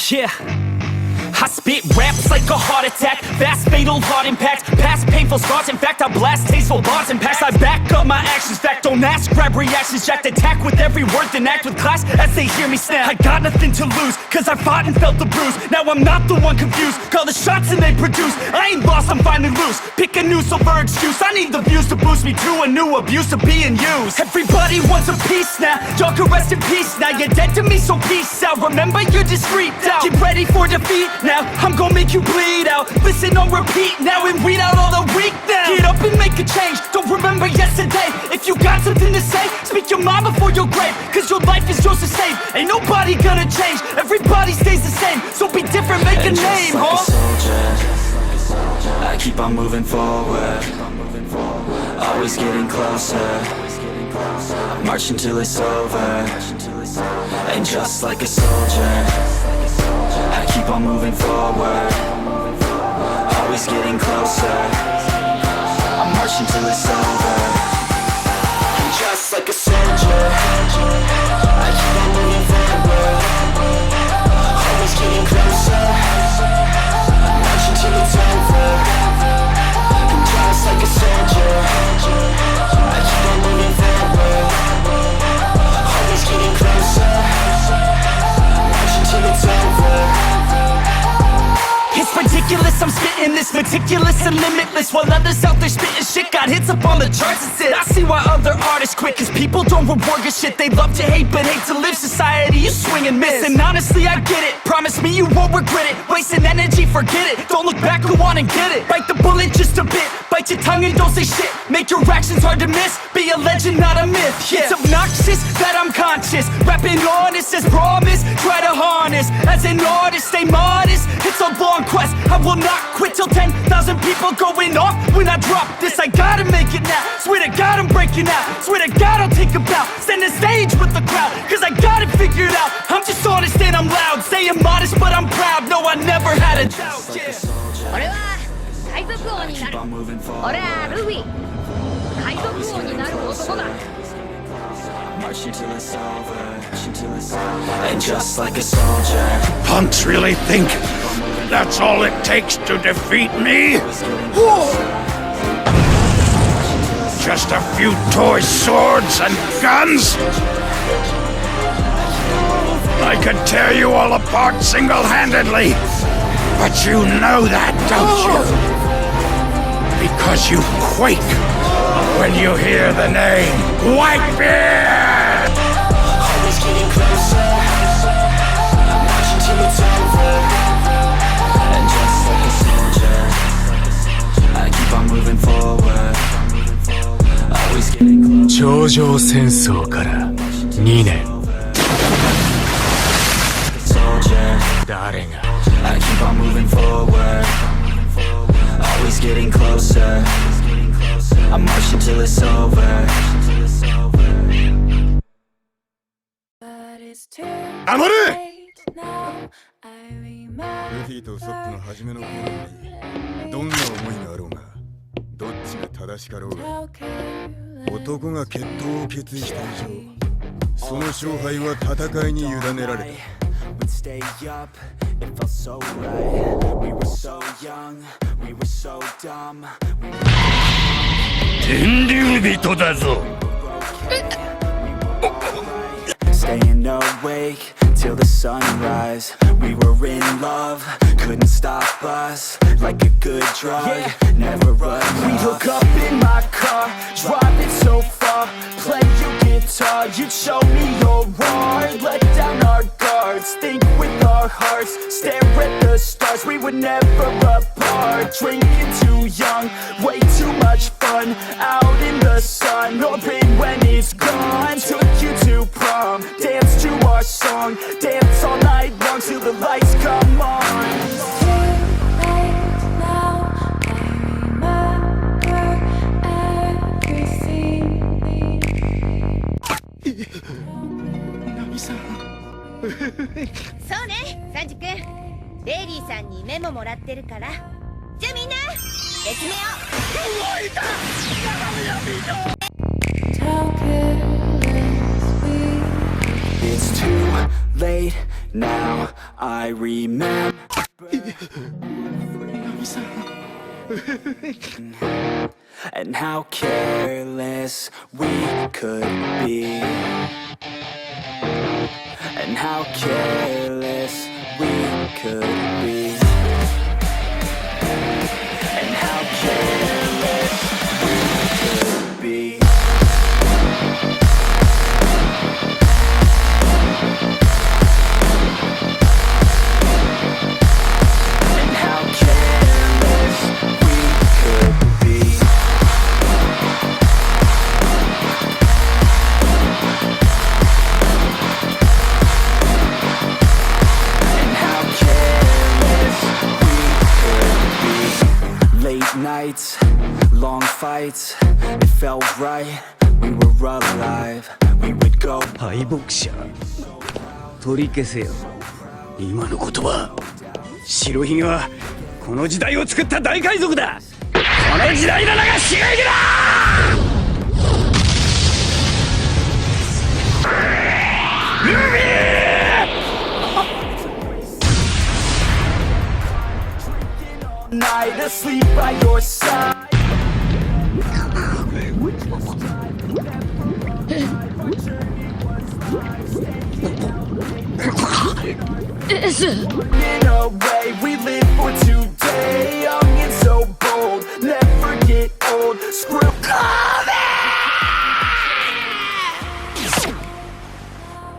Yeah, I spit raps like a heart attack, fast fatal heart impact, past painful scars. In fact, I blast tasteful bars and packs. I back up my actions, fact don't ask, grab reactions, jacked attack with every word, then act with class as they hear me snap. I got nothing to lose, cause I fought and felt the bruise. Now I'm not the one confused, call the shots and they produce. I ain't lost, I'm finally loose, pick a new silver excuse. I need the views to boost me to a new abuse of being used. Everybody wants a piece now, y'all can rest in peace now. You're dead to me, so peace out, remember you're discreet out. Get ready for defeat now, I'm gonna make you bleed out. Listen on repeat now and weed out all the weak now. Get up and make a change, don't remember yesterday. If you got something to say, speak your mind before your grave, cause your life is yours to save. Ain't nobody gonna change, everybody stays the same. So be different, make a name, like a soldier, I keep on moving forward, always getting closer. I march until it's over. And just like a soldier, I keep on moving forward, always getting closer. I march until it's over. And just like a soldier, I keep on moving forward, always getting closer. I march until it's over. And just like a soldier, I keep on moving forward, always getting closer. I march until it's over. It's ridiculous, I'm spitting this meticulous and limitless, while others out there spitting shit got hits up on the charts and shit. I see why other artists quit, cause people don't reward good shit. They love to hate but hate to live. Society, you swing and miss. And honestly, I get it, promise me you won't regret it. Wasting energy, forget it, don't look back, go on and get it. Bite the bullet just a bit, bite your tongue and don't say shit. Make your actions hard to miss, be a legend, not a myth. Yeah. It's obnoxious that I'm conscious, rapping honest as promise. Try to harness, as an artist, stay modest. It's a long quest, I will not quit till 10,000 people going off when I drop this. I gotta make it now, swear to God I'm breaking out. Swear to God I'll take a bow, stand the stage with the crowd, cause I got it figured out. I'm just honest and I'm loud, saying modest but I'm proud. No, I never had a doubt. Yeah. 俺は海賊王になる。俺はルフィ、海賊王になる男だ。 March until it's over, march until it's over. And just like a soldier, Punks really think that's all it takes to defeat me? Just a few toy swords and guns? I could tear you all apart single-handedly, but you know that, don't you? Because you quake when you hear the name Whitebeard! always getting closer. I march until it's over. And just like a soldier, I keep on moving forward, always getting closer. 頂上戦争から2年 Soldier, 誰が I keep on moving forward, always getting closer. I march until it's over. 黙れ！ルフィとウソップの初めの頃よりどんな思いがあろうがどっちが正しかろうが男が決闘を決意した以上その勝敗は戦いに委ねられた Would stay up, it felt so right. We were so young, we were so dumb. 天竜人だぞ Staying awake till the sunrise. We were in love, couldn't stop us. Like a good drug, never enough. We hook up in my car, driving so far. Play your guitar, you'd show me your art. Let down our guards, think with our hearts. Stare at the stars, we were never apart. Drinking too young, way too much fun. Out in the sun, open when it's gone. Took you to prom, dance to our song. Dance all night long till the lights come on. Nami-san. そうね、サンジ君。レイリーさんにメモもらってるから。じゃあみんな、別名を。動いた！It's too late now. I remember and how careless we could be, and how careless we could be, and how careless we could be. Nights, long fights, it felt right, we were alive, we would go 敗北者取り消せよ。今の言葉、白ひげはこの時代を作った大海賊だ。この時代の名が白ひげだ。Night asleep by your side. In a way, we live for today. Young and so bold, never get old. Screw Nami!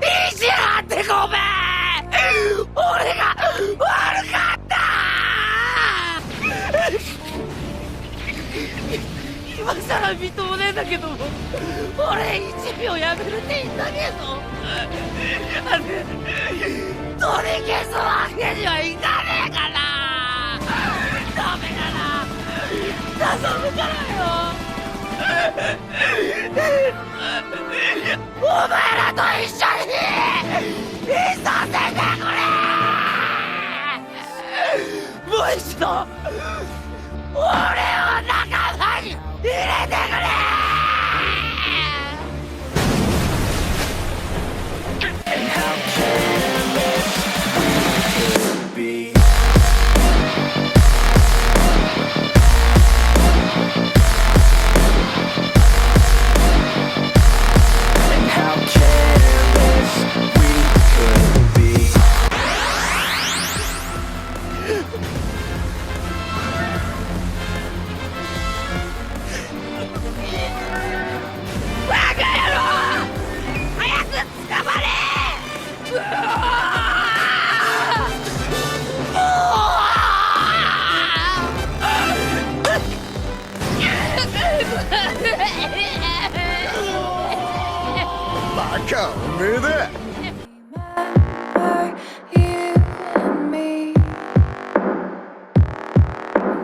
意地なんてごめん。俺が悪かった。今さらみっともねえんだけども、俺1秒やめるって言ったけど、取り消すわけにはいかねえかな。ダメだな、頼むからよ。お前らと一緒にいさせてくれ。もう一度俺を仲間に入れてくれ。And how careless we could be. And how careless we could be.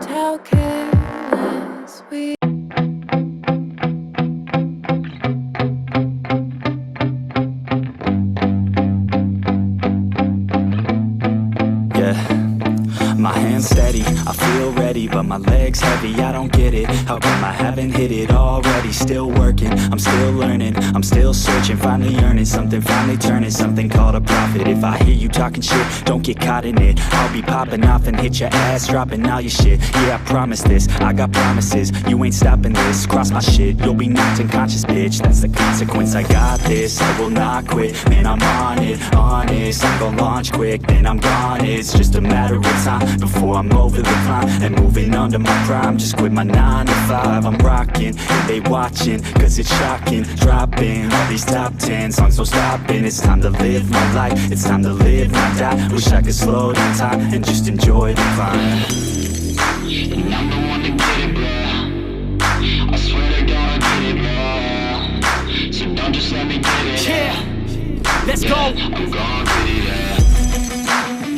How careless we My hands steady, I feel ready, but my legs heavy, I don't get it. How come I haven't hit it already? Still working, I'm still learning, I'm still searching, finally earning something, finally turning something called a profit. If I hear you talking shit, don't get caught in it. I'll be popping off and hit your ass, dropping all your shit. Yeah, I promise this, I got promises, you ain't stopping this. Cross my shit, you'll be knocked unconscious, bitch. That's the consequence, I got this, I will not quit. Man, I'm on it, honest, I'm gon' launch quick, then I'm gone. It's just a matter of time before I'm over the climb and moving under my prime. Just quit my 9 to 5, I'm rocking and they watching, cause it's shocking. Dropping all these top 10 songs, no stopping. It's time to live my life, it's time to live, not die. Wish I could slow down time and just enjoy the climb. And I'm the one to get it, bro. I swear to God I get it, bro. So don't just let me get it. Yeah, let's go. I'm gonna get it,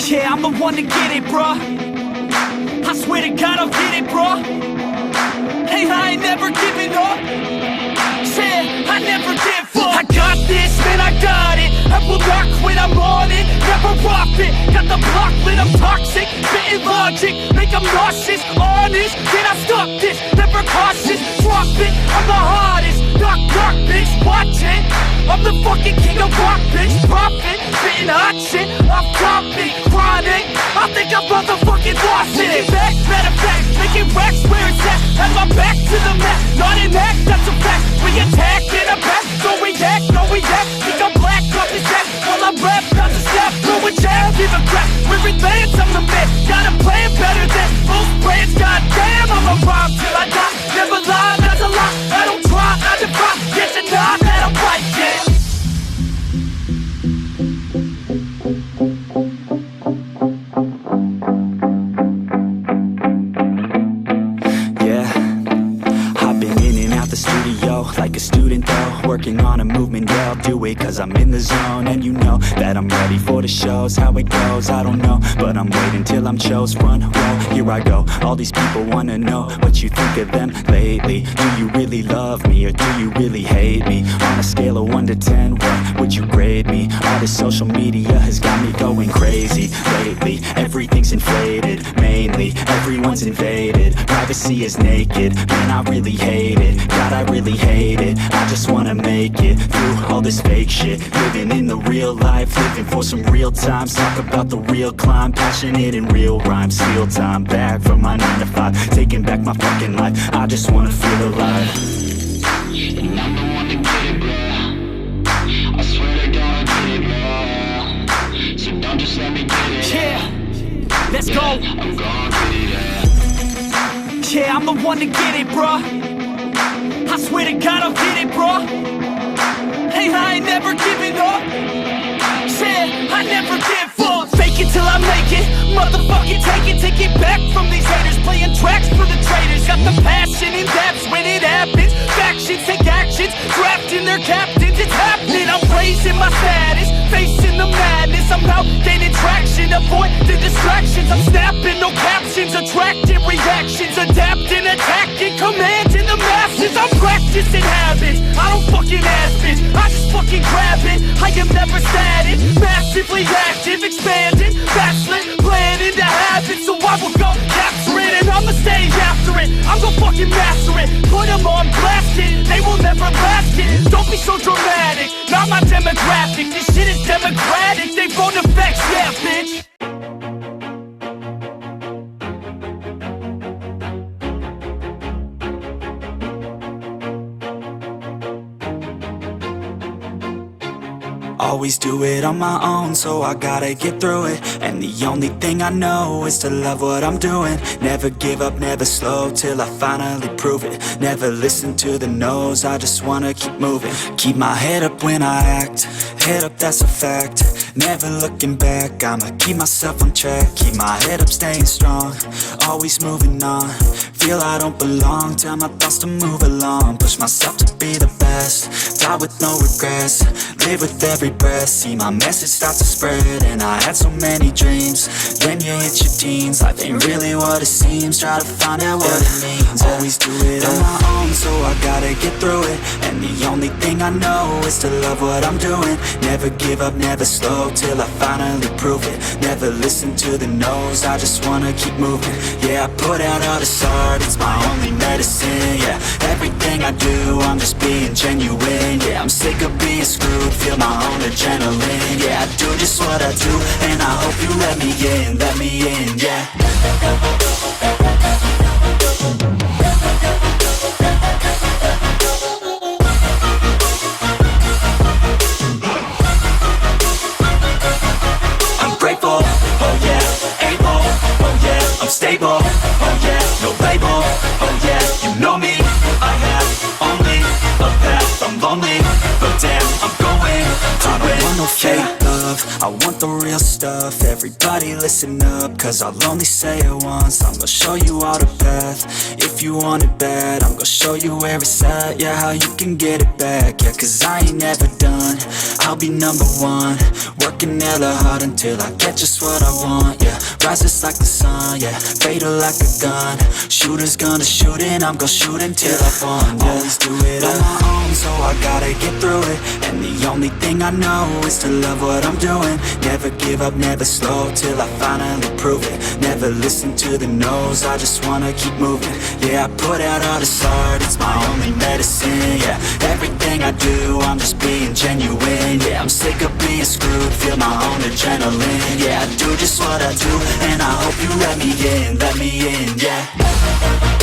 Yeah, I'm the one to get it, bruh. I swear to God I'll get it, bruh. Hey, I ain't never giving up. Yeah, I never give up. I got this, man, I got it. I will not quit, I'm on it. Never off it. Got the block lit, I'm toxic. Spitting logic, make them nauseous. Honest, can I stop this? Never cautious, drop it. I'm the hardest. Knock, knock, bitch, watch it. I'm the fucking king of rock, bitch. Profit, spitting hot shit. Off topic. my name, I think I'm motherfucking lost in it. Back, matter of fact, making racks where it's at. Have my back to the mat, not an act, that's a fact. We attack in a back, no react, no react. Think I'm black, off his back, while I rap, not to step. Throwing jab, give a crap, we're advanced, I'm the man. Gotta play it better than most brands, goddamn. I'ma rhyme till I die, never lie, that's a lie. I don't try, I defy, yes and nah, that I'm right, yeah. Like a student though, working on a movement, yeah, I'll do it cause I'm in the zone. And you know that I'm ready for the shows. How it goes, I don't know, but I'm waiting till I'm chose. Front row, here I go. All these people wanna know what you think of them lately. Do you really love me or do you really hate me? On a scale of 1 to 10, what would you grade me? All this social media has got me going crazy lately. Everything's inflated, mainly everyone's invaded. Privacy is naked, man, I really hate it. God, I really hate it. I just wanna make it through all this fake shit. Living in the real life, living for some real times. Talk about the real climb, passionate in real rhymes. Steal time back from my 9 to 5, taking back my fucking life. I just wanna feel alive. And I'm the one to get it, bro. I swear to God I'll get it, bro. So don't just let me get it. Yeah, let's go. I'm gonna get it, yeah. Yeah, I'm the one to get it, bruh. I swear to God I'll get it, bruh. Hey, I ain't never giving up. Yeah, I never give up. Fake it till I make it. Motherfucking take it back from these haters. Playing tracks for the traitors. Got the passion in depths when it happens. Factions take actions, drafting their captains. It's happening, I'm raising my status. Facing the madness, I'm out gaining traction. Avoid the distractions, I'm snapping, no captions. Attracting reactions, adapting, attacking, commanding the masses. I'm practicing habits, I don't fucking ask bitch, I just fucking grab it. I am never static, massively active, expanding, backslid, planning to have it. So I will go capture it and I'ma stay after it. I'm gonna fucking master it, put them on blast it. They will never last it, don't be so dramatic. Not my demographic, this shit is democratic. They phone effects, yeah bitch. Always do it on my own, so I gotta get through it. And the only thing I know is to love what I'm doing. Never give up, never slow, till I finally prove it. Never listen to the no's, I just wanna keep moving. Keep my head up when I act, head up, that's a fact. Never looking back, I'ma keep myself on track. Keep my head up, staying strong, always moving on. Feel I don't belong, tell my thoughts to move along. Push myself to be the best, die with no regrets. Live with every breath, see my message start to spread. And I had so many dreams, then you hit your teens. Life ain't really what it seems, try to find out what it means. Always do it on my own, so I gotta get through it. And the only thing I know is to love what I'm doing. Never give up, never slow, till I finally prove it. Never listen to the no's, I just wanna keep moving. Yeah, I put out all this art, it's my only medicine. Yeah, everything I do, I'm just being genuine. Yeah, I'm sick of being screwed, feel my own adrenaline. Yeah, I do just what I do, and I hope you let me in, yeah. I'm grateful, oh yeah, able, oh yeah, I'm stable, oh yeah, no label, oh yeah, you know me, I have only a path, I'm lonely, but damn, I'm going to win. I don't want no fake love, I want the real stuff. Everybody listen up, cause I'll only say it once. I'm gonna show you all the path, if you want it bad. I'm gonna show you where it's at, yeah, how you can get it back. Yeah, cause I ain't never done, I'll be number one. Working hella hard until I get just what I want, yeah. Rises like the sun, yeah, fatal like a gun. Shooter's gonna shoot and I'm gonna shoot until I won, yeah. Always do it on my own, so I gotta get through it. And the only thing I know is to love what I'm doing. Never give up, never slow, till I finally prove it. Never listen to the no's, I just wanna keep moving. Yeah, I put out all this art, it's my only medicine. Yeah, everything I do, I'm just being genuine. Yeah, I'm sick of being screwed, feel my own adrenaline. Yeah, I do just what I do, and I hope you let me in, yeah.